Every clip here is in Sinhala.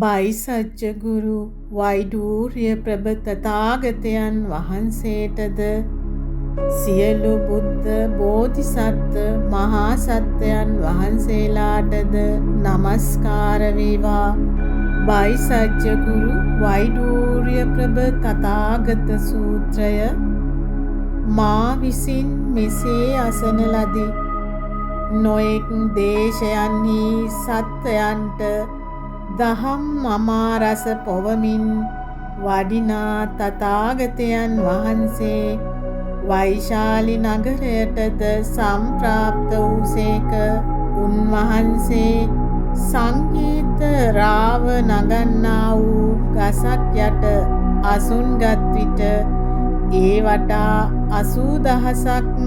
බයිසජ්ජ ගුරු වෛඩූර්ය ප්‍රභ තථාගතයන් වහන්සේටද සියලු බුද්ධ බෝධිසත්ව මහා සත්වයන් වහන්සේලාටද නමස්කාර වේවා. බයිසජ්ජ ගුරු වෛඩූර්ය ප්‍රභ තථාගත සූත්‍රය මා විසින් මෙසේ අසන ලදී. නොඑක් දේශයන්හි සත්වයන්ට දහම් අමාරස පොවමින් වඩිනා තථාගතයන් වහන්සේ වෛශාලි නගරයටද සම්ප්‍රාප්ත වූසේක. උන්වහන්සේ සංගීත රාව නගන්නා වූ ගසක් යට අසුන්ගත් විට ඒ වටා 80000ක්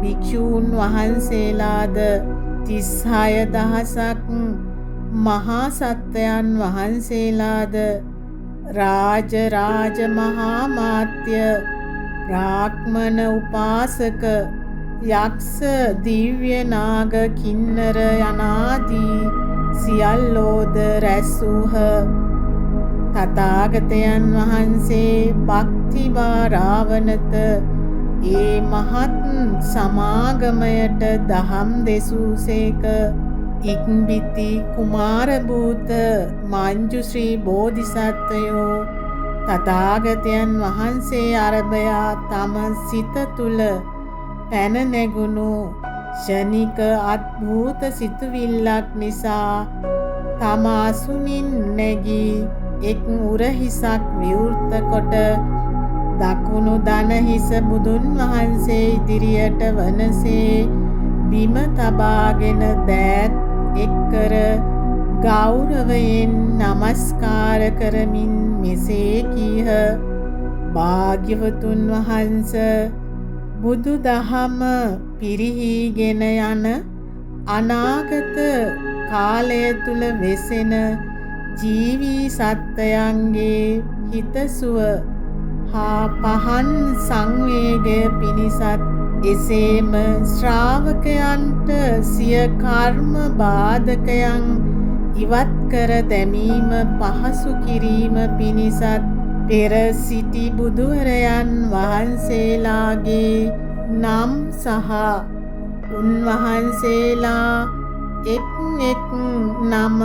භික්ෂූන් වහන්සේලාද 36000ක් මහා සත්වයන් වහන්සේලාද රාජ මහා මාත්‍ය බ්‍රාහ්මණ උපාසක යක්ෂ දිව්‍ය නාග කින්නර යනාදී සියල්ලෝද රැස් වූහ. තථාගතයන් වහන්සේ භක්ති භාරාවනත ඒ මහත් සමාගමයට දහම් දෙසූසේක. ඉක්බිති කුමාර භූත මංජුශ්‍රී බෝධිසත්වයෝ තථාගතයන් වහන්සේ අරබයා තම සිත තුල පැන නැගුණු ශනික අද්භූත සිතුවිල්ලක් නිසා තම අසුනින් නැගී එක් උරහිසක් විවෘත කොට දකුණු දන හිස බුදුන් වහන්සේ ඉදිරියට වනසේ බිම තබාගෙන දෑත් එක්කර ගෞරවයෙන් නමස්කාර කරමින් මෙසේ කීහ. භාග්‍යවතුන් වහන්ස, බුදු දහම පිරිහීගෙන යන අනාගත කාලය තුල වෙසෙන ජීවී සත්වයන්ගේ හිතසුව හා පහන් සංවේගය පිණිසත් එසේම ශ්‍රාවකයන්ට සිය කර්ම බාධකයන් ඉවත් කර දැමීම පහසු කිරීම පිණිසත් පෙර සිටි බුදුවරයන් වහන්සේලාගේ නම් සහ උන්වහන්සේලා එක් නම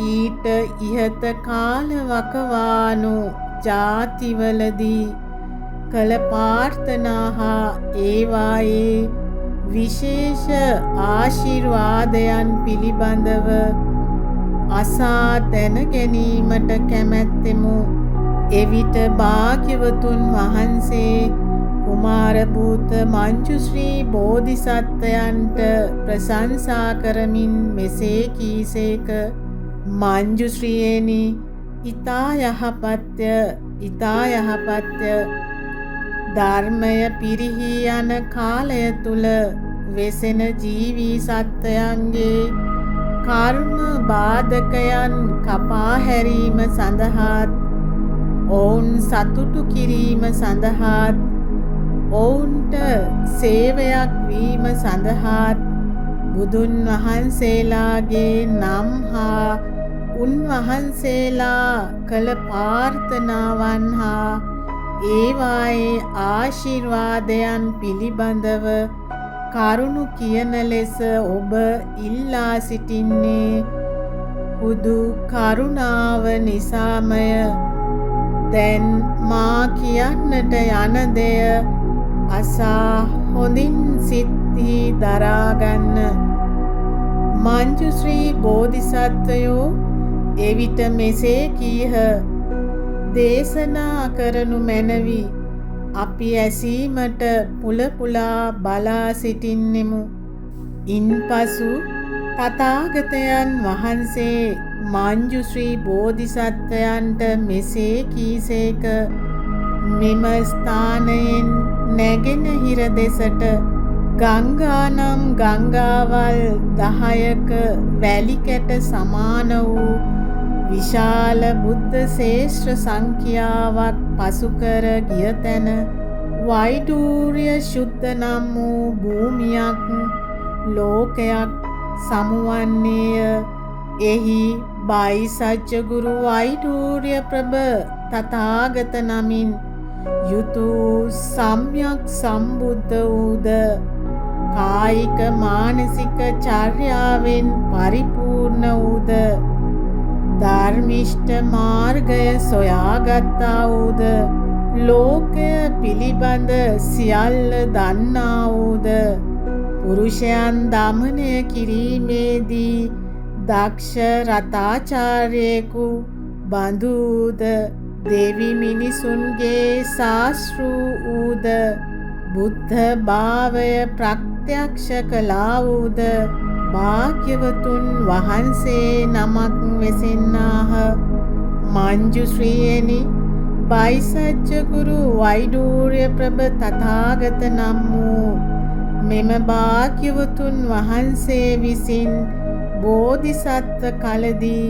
ඊට ඉහත කාලවකවානු ජාතිවලදී කළ ප්‍රාර්ථනා හා ඒවායේ විශේෂ ආශිර්වාදයන් පිළිබඳව අසා දැන ගැනීමට කැමැත්තෙමු. එවිට භාග්‍යවතුන් වහන්සේ කුමාර භූත මංජුශ්‍රී බෝධිසත්වයන්ට ප්‍රශංසා කරමින් මෙසේ කීසේක. මංජුශ්‍රියනි, ඊතා යහපත්ය ධර්මය පිරිහී යන කාලය තුල වෙසෙන ජීවී සත්වයන්ගේ කර්ම බාධකයන් කපා හැරීම සඳහාත් ඔවුන් සතුටු කිරීම සඳහාත් ඔවුන්ට සේවයක් වීම සඳහාත් බුදුන් වහන්සේලාගේ නම් හා උන්වහන්සේලා කළ ප්‍රාර්ථනාවන් හා ඒවායේ ආශිර්වාදයන් පිළිබඳව කරුණු කියන ලෙස ඔබ ඉල්ලා සිටින්නේ හුදු කරුණාව නිසාමය. දැන් මා කියන්නට යන දෙය අසා හොඳින් සිත්හි දරාගන්න. මංජුශ්‍රී බෝධිසත්වයෝ එවිට මෙසේ කීහ. දේශනා කරනු මැනවි. අපි ඇසීමට පුලපුලා බලා සිටින්නෙමු. ඉන්පසු තථාගතයන් වහන්සේ මංජුශ්‍රී බෝධිසත්වයන්ට මෙසේ කීසේක. මෙම ස්ථානයෙන් නැගෙනහිර දෙසට ගංගානම් ගංගාවල් 10ක වැලි කැට සමාන වූ විශාල බුද්ධ ශේෂ්ත්‍ර සංඛ්‍යාවක් පසු කර ගිය තැන වෛඩූර්ය ශුද්ධ නම් වූ භූමියක් ලෝකයක් සමුවන්නේය. එහි බයිසජ්ජගුරු වෛඩූර්ය ප්‍රභ තථාගත නමින් යුතු සම්්‍යක් සම්බුද්ධ වූද කායික මානසික චර්යාවෙන් පරිපූර්ණ වූද ධර්මිෂ්ඨ මාර්ගය සොයාගත්තා වූද ලෝකය පිළිබඳ සියල්ල දන්නා වූද පුරුෂයන් දමනය කිරීමේදී දක්ෂ රතාචාර්යෙකු බඳුද දෙවි මිනිසුන්ගේ ශාස්තෘ වූද බුද්ධ භාවය ප්‍රත්‍යක්ෂ කළා වූද භාග්‍යවතුන් වහන්සේ නමක් වෙසෙන්නාහ. මංජුශ්‍රීයනි බයිසජ්ජගුරු වෛඩූර්ය ප්‍රභ තථාගත නම් වූ මෙම භාග්‍යවතුන් වහන්සේ විසින් බෝධිසත්ව කලදී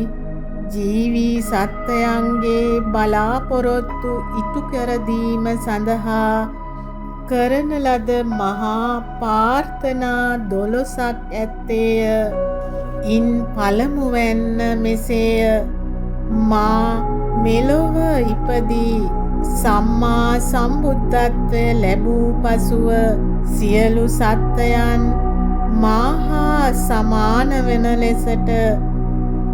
ජීවී සත්වයන්ගේ බලාපොරොත්තු ඉටු කර දීම සඳහා කරන ලද මහා ප්‍රාර්ථනා 12ක් ඇත්තේය. ඉන් පළමුවැන්න මෙසේය. මා මෙලොව ඉපදී සම්මා සම්බුද්ධත්වය ලැබූ පසුව සියලු සත්වයන් මාහා සමාන වෙන ලෙසට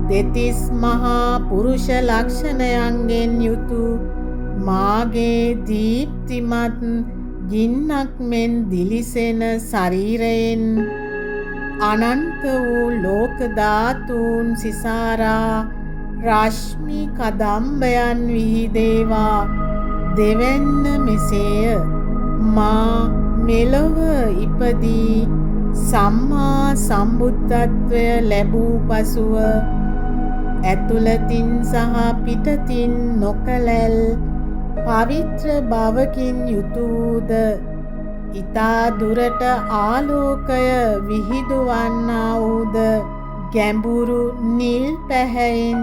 දෙතිස් මහා පුරුෂ ලක්ෂණයන්ගෙන් යුතු මාගේ දීප්තිමත් ගින්නක් මෙන් දිලිසෙන ශරීරයෙන් අනන්ත වූ ලෝක ධාතුන් සිසාරා රශ්මි කදම්බයන් විහිදේවා. දෙවැන්න මෙසේය. මා මෙලොව ඉපදී සම්මා සම්බුද්ධත්වය ලැබූ පසුව ඇතුළතින් සහ පිටතින් නොකැළැල් පවිත්‍ර බවකින් යුතුවද ඊතා දුරට ආලෝකය විහිදුවන්නා වූද ගැඹුරු නිල් පැහැයෙන්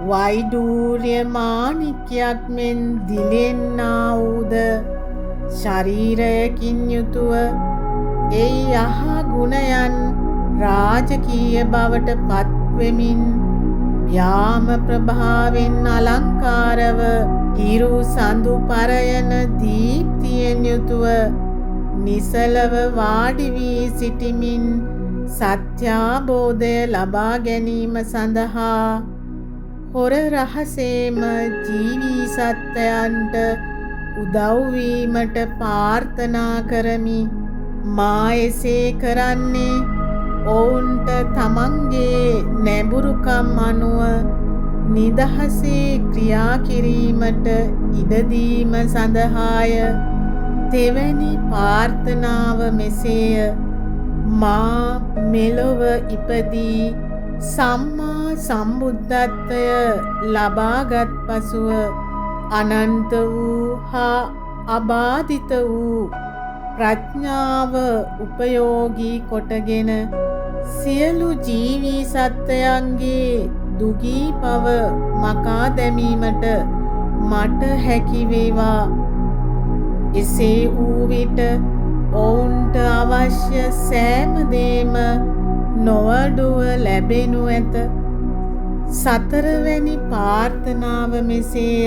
වෛඩූර්ය මාණික්‍යයක් මෙන් දිලෙන්නා වූද ශරීරයකින් යුතුව ඒ යහ ගුණයන් රාජකීය බවට පත්වෙමින් යාම ප්‍රභාවෙන් අලංකාරව හිරු සඳු පරයන දීප්තියෙන් යුතුව නිසලව වාඩි වී සිටිමින් සත්‍යාබෝධය ලබා ගැනීම සඳහා හොර රහසේම ජීවී සත්වයන්ට උදව් වීමට ප්‍රාර්ථනා කරමි. මා එසේ කරන්නේ ඔවුන්ට තමන්ගේ නැඹුරුකම් අනුව නිදහසේ ක්‍රියා කිරීමට ඉඩ දීම සඳහාය. තෙවැනි ප්‍රාර්ථනාව මෙසේය. මා මෙලොව ඉපදී සම්මා සම්බුද්ධත්වය ලබාගත් පසුව අනන්ත වූ හා අබාධිත වූ ප්‍රඥාව උපයෝගී කොටගෙන සියලු ජීවී සත්වයන්ගේ දුගී බව මකා දැමීමට මට හැකි වේවා. එසේ වූ විට ඔවුන්ට අවශ්‍ය සෑම දේම නොඅඩුව ලැබෙනු ඇත. සතරවැනි ප්‍රාර්ථනාව මෙසේය.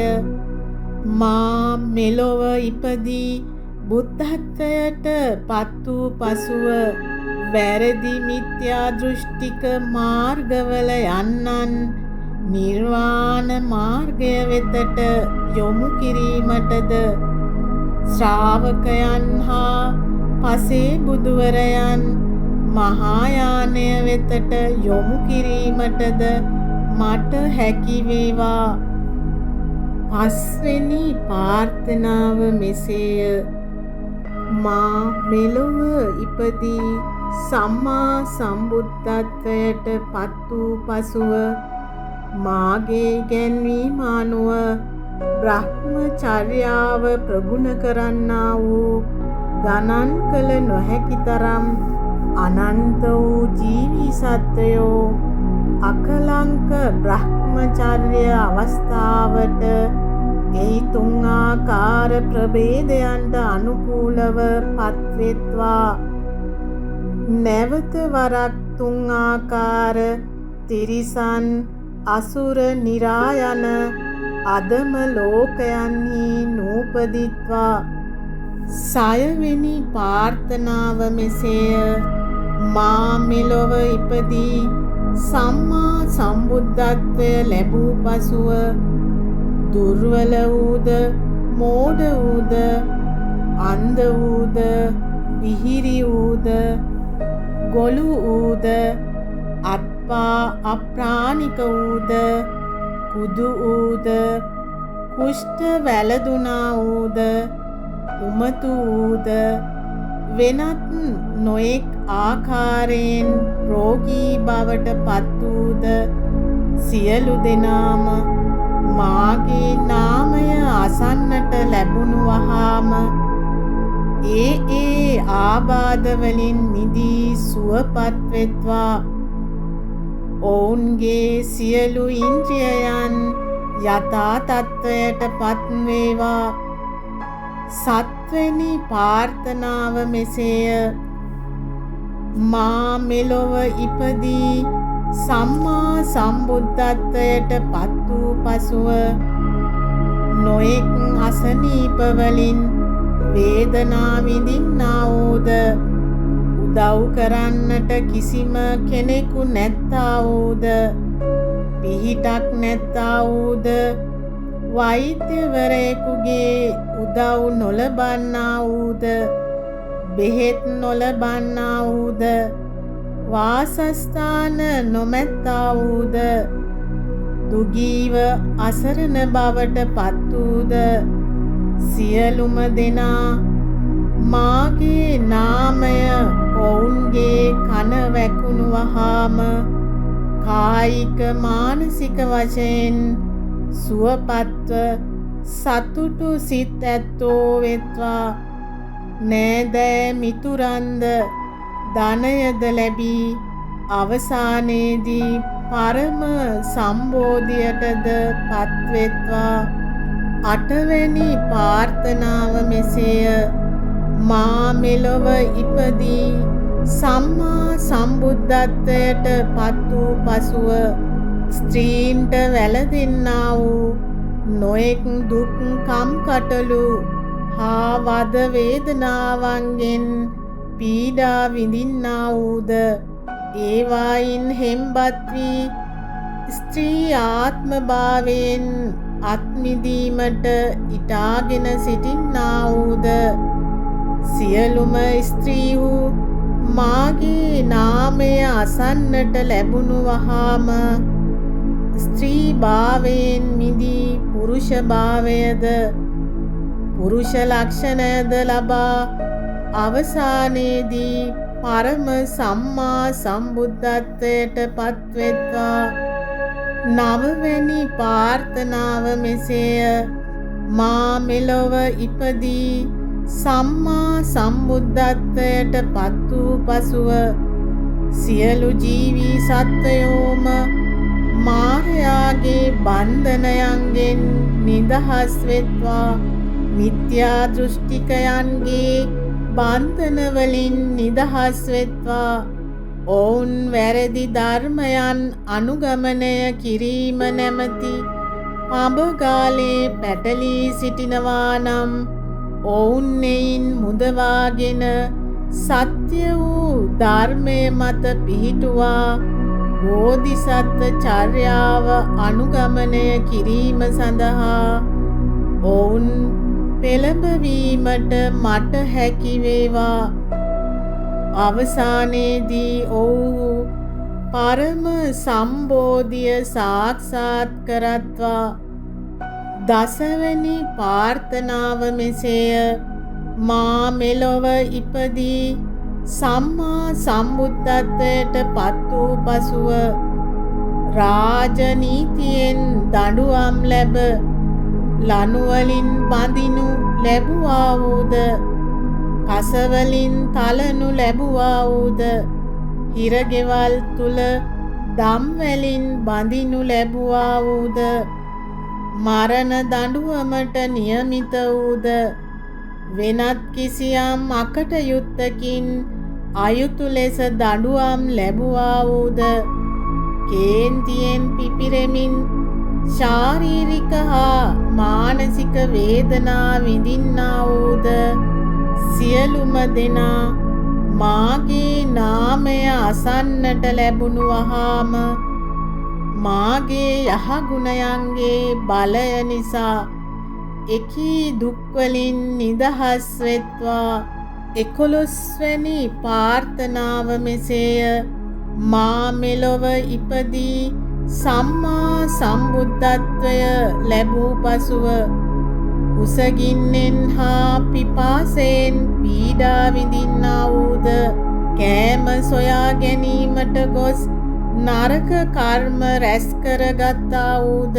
මා මෙලොව ඉපදී බුද්ධත්වයට පත් වූ පසුව වැරදි මිත්‍යා දෘෂ්ටික මාර්ගවල යන්නන් නිර්වාණ මාර්ගය වෙතට යොමු කිරීමටද ශ්‍රාවකයන් හා පසේ බුදුවරයන් මහායානය වෙතට යොමු කිරීමටද මට හැකි වේවා. පස්වෙනි ප්‍රාර්ථනාව මෙසේය. මා මෙලොව ඉපදී සම්මා සම්බුද්ධත්වයට පත් වූ පසුව මාගේ ඉගැන්වීම අනුව බ්‍රහ්මචර්යාව ප්‍රගුණ කරන්නා වූ ගණන් කළ නොහැකි තරම් අනන්ත වූ ජීවී සත්වයෝ අකලංක බ්‍රහ්මචර්ය අවස්ථාවට එහි තුන් ආකාර ප්‍රභේදයන්ට අනුකූලව පත්වෙත්වා. නැවත වරක් තුන් ආකාර තිරිසන් අසුර නිරායන අදම ලෝකයන්හි නූපදිත්වා. සයවෙනි ප්‍රාර්ථනාව මෙසේය. මා මෙලොව ඉපදී සම්මා සම්බුද්ධත්වය ලැබූ පසුව දුර්වල වූද මෝඩ වූද අන්ධ වූද විහිරි වූද ගොළු වූද අත්පා අප්‍රාණික වූද කුදු වූද කුෂ්ඨ වැළදුනා වූද උමතු වූද වෙනත් නොයෙක් ආකාරයෙන් රෝගී බවට පත් වූද සියලු දෙනාම මාගේ නාමය අසන්නට ලැබුණු වහාම ඒ ආබාධ වලින් මිදී සුවපත් වෙත්වා. ඔවුන්ගේ සියලු ඉන්ද්‍රියයන් යථා තත්වයට පත් වේවා. සත්වෙනි ප්‍රාර්ථනාව මෙසේය. මා මෙලොව ඉපදී සම්මා සම්බුද්ධත්වයට පත් වූ පසුව නොයෙක් අසනීප වලින් වේදනා විඳින්නා වූද උදව් කරන්නට කිසිම කෙනෙකු නැත්තා වූද පිහිටක් නැත්තා වූද වෛද්‍යවරයෙකුගේ උදව් නොලබන්නා වූද බෙහෙත් නොලබන්නා වූද වාසස්ථාන නොමැත්තා වූද දුගීව අසරණ බවට පත් වූද සියලුම දෙනා මාගේ නාමය ඔවුන්ගේ කන වැකුණු වහාම කායික මානසික වශයෙන් සුවපත්ව සතුටු සිත් ඇත්තෝ වෙත්වා. නෑදෑ මිතුරන්ද ධනයද ලැබී අවසානයේදී පරම සම්බෝධියටද පත්වෙත්වා. අටවැනි ප්‍රාර්ථනාව මෙසේය. මා මෙලොව ඉපදී සම්මා සම්බුද්ධත්වයට පත් වූ පසුව ස්ත්‍රීන්ට වැළඳෙන්නා වූ නොයෙක් දුක් කම්කටොළු හා වද වේදනාවන්ගෙන් පීඩා විඳින්නා වූද ඒවායින් හෙම්බත් වී ස්ත්‍රී ආත්මභාවයෙන් අත්මිදීමට ඉටාගෙන සිටින්නා වූද සියලුම ස්ත්‍රීහු මාගේ නාමය අසන්නට ලැබුණු වහාම ස්ත්‍රී භාවයෙන් මිදී පුරුෂ භාවයද පුරුෂ ලක්ෂණයද ලබා අවසානයේදී පරම සම්මා සම්බුද්ධත්වයට පත්වෙත්වා. නවවැනි ප්‍රාර්ථනාව මෙසේය. මා මෙලොව ඉපදී සම්මා සම්බුද්ධත්වයට පත් වූ පසුව සියලු ජීවී සත්වයෝම මායාගේ බන්ධනයන්ගෙන් නිදහස් වෙත්වා. මිත්‍යා දෘෂ්ටිකයන්ගේ බන්ධන වලින් නිදහස් වෙත්වා. ඔවුන් වැරදි ධර්මයන් අනුගමනය කිරීම නැමැති පඹගාලේ පැටලී සිටිනවා නම් ඔවුන් එයින් මුදවාගෙන සත්‍ය වූ ධර්මය මත පිහිටුවා බෝධිසත්ව චර්යාව අනුගමනය කිරීම සඳහා ඔවුන් පෙළඹවීමට මට හැකි වේවා. අවසානයේදී ඔවුහු පරම සම්බෝධිය සාක්ෂාත් කරත්වා. දසවැනි ප්‍රාර්ථනාව මෙසේය. මා මෙලොව ඉපදී සම්මා සම්බුද්ධත්වයට පත් වූ පසුව රාජනීතියෙන් දඬුවම් ලැබ ලනුවලින් බඳිනු ලැබුවා වූද කසවලින් තලනු ලැබුවා වූද හිරගෙවල් තුල දම්වැලින් බඳිනු ලැබුවා වූද මරණ දඬුවමට නියමිත වූද වෙනත් කිසියම් අකටයුත්තකින් අයුතු ලෙස දඬුවම් ලැබුවා වූද කේන්තියෙන් පිපිරෙමින් ශාරීරික හා මානසික වේදනා විඳින්නා වූද සියලුම දෙනා මාගේ නාමය අසන්නට ලැබුණු වහාම මාගේ යහගුණයන්ගේ බලය නිසා එකී දුක්වලින් නිදහස් වෙත්වා. 11 වැනි ප්‍රාර්ථනාව මෙසේය. මා මෙලොව ඉපදී සම්මා සම්බුද්ධත්වය ලැබූ පසුව කුසගින්නෙන් හා පිපාසයෙන් පීඩා විඳින්නා වූද කෑම සොයා ගැනීමට ගොස් නරක කර්ම රැස් කරගත්තා වූද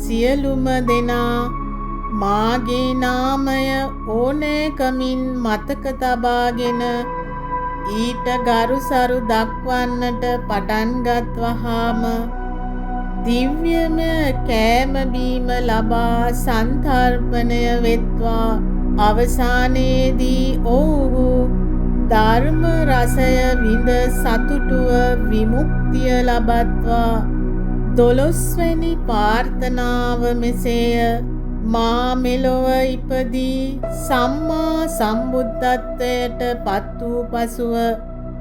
සියලුම දෙනා මාගේ නාමය ඕනෑකමින් මතක තබාගෙන ඊට ගරුසරු දක්වන්නට පටන්ගත් වහාම දිව්‍යමය කෑම බීම ලබා සන්තර්පණය වෙත්වා. අවසානයේදී ඔවුහු ධර්ම රසය විඳ සතුටුව විමුක්තිය ලබත්වා. 12 වැනි ප්‍රාර්ථනාව මෙසේය. මා මෙලොව ඉපදී සම්මා සම්බුද්ධත්වයට පත් වූ පසුව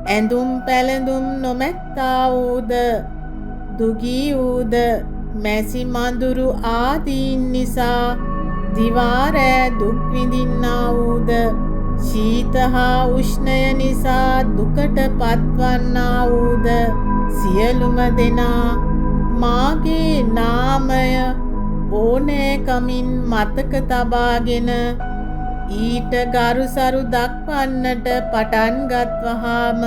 ඇඳුම් පැළඳුම් නොමැත්තා වූද දුගී වූද මැසි මඳුරු ආදීන් නිසා දිවාරෑ දුක් විඳින්නා වූද ශීත හා උෂ්ණය නිසා දුකට පත්වන්නා වූද සියලුම දෙනා මාගේ නාමය ඕනෑකමින් මතක තබාගෙන ඊට ගරුසරු දක්වන්නට පටන්ගත් වහාම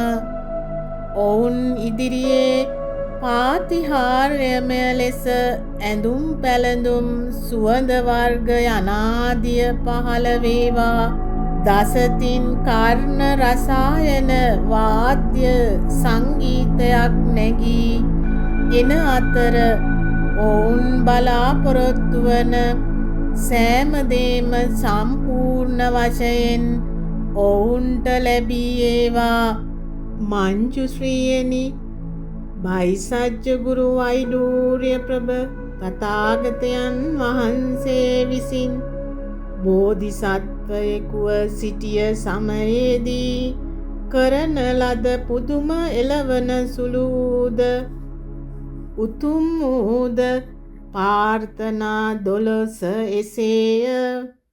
ඔවුන් ඉදිරියේ පාතිහාර්යමය ලෙස ඇඳුම් පැළඳුම් සුවඳ වර්ග යනාදිය පහළ වේවා. දසතින් කර්ණ රසායන වාද්‍ය සංගීතයක් නැගී එන අතර ඔවුන් බලාපොරොත්තු වන සෑම දේම සම්පූර්ණ වශයෙන් ඔවුන්ට ලැබී ඒවා. මංජුශ්‍රීයනි, බයිසජ්ජ ගුරු වෛඩූර්ය ප්‍රභ තථාගතයන් වහන්සේ විසින් බෝධිසත්වයෙකුව සිටිය සමයේදී කරන ලද පුදුම එළවන සුළු වූද උතුම් වූද ප්‍රාර්ථනා 12 එසේය.